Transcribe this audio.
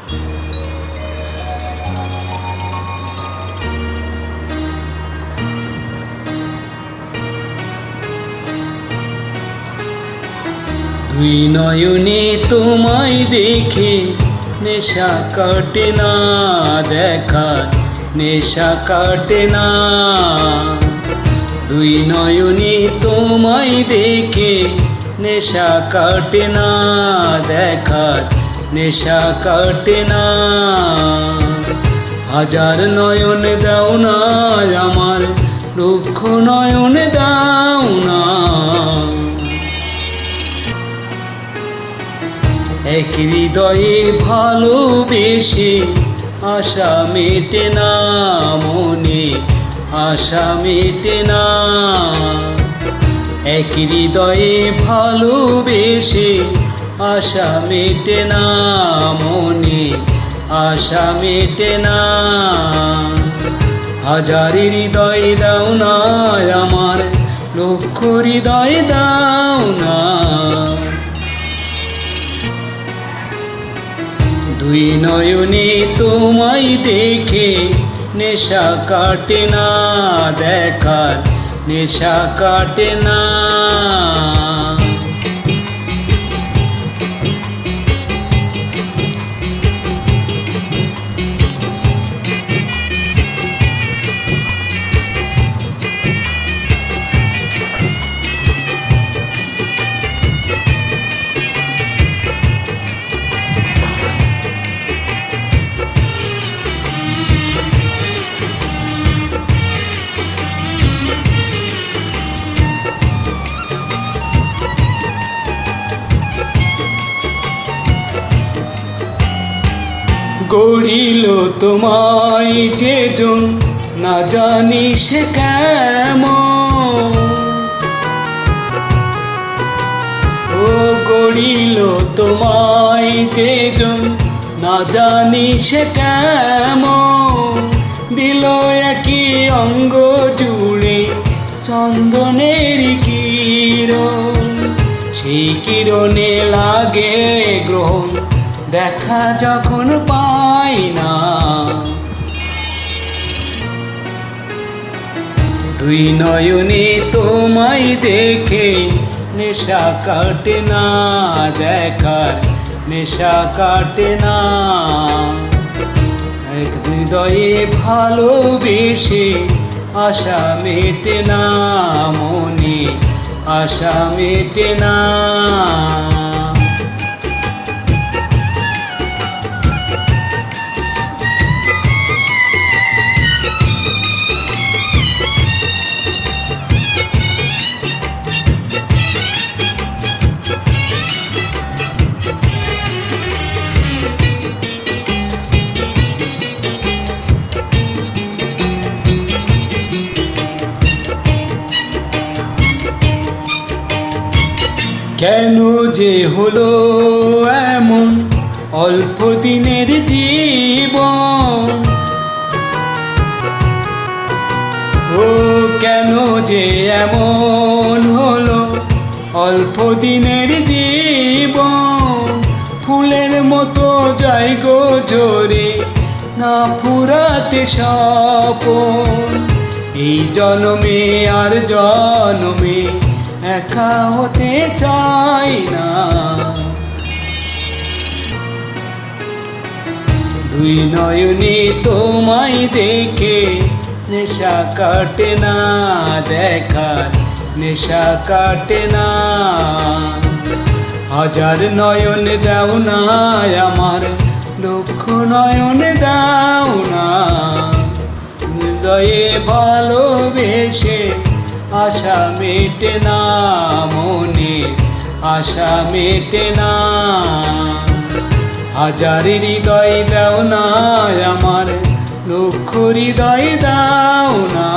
দুই নয়নে তোমায় দেখে নেশা কাটে না, দেখার নেশা কাটে না। দুই নয়নে তোমায় দেখে নেশা কাটে না, দেখার নেশা কাটে না। হাজার নয়ন দাও না আমার, লক্ষ নয়ন দাও না। এক হৃদয়ে ভালোবেসে আশা মেটে না মনে, আশা মেটে না। এক হৃদয়ে ভালোবেসে আশা মেটে না মনে, আশা মেটে না। হাজার হৃদয় দাও না আমার, লক্ষ হৃদয় দাও না। দুই নয়নে তোমায় দেখে নেশা কাটে না, দেখার নেশা কাটে না। গড়িল তোমায় যেজন না জানি সে কেমন, ও গড়িল তোমায় যেজন না জানি সে কেমন। দিল একই অঙ্গ জুড়ে চন্দনের কিরণ, সেই কিরণে লাগে গ্রহণ, দেখা যখন পাই না। দুই নয়নে তোমায় দেখে নেশা কাটে না, দেখার নেশা কাটে না। এক হৃদয়ে ভালোবেসে আশা মেটে না মনে, আশা মেটে না। কেন যে হলো এমন অল্প দিনের জীবন, ও কেন যে এমন হলো অল্প দিনের জীবন। ফুলের মতো যায় গো ঝরে, না ফুরাতে স্বপন। এই জন্মে আর জন্মে একা হতে চাই না। দুই নয়নে তোমায় দেখে নেশা কাটে না, দেখার নেশা কাটে না। হাজার নয়ন দাও না আমার, লক্ষ নয়ন দাও না। হৃদয়ে ভালোবেসে আশা মেটে না মনে, আশা মেটে না। হাজার হৃদয় দাও না আমার, লক্ষ হৃদয় দাও না।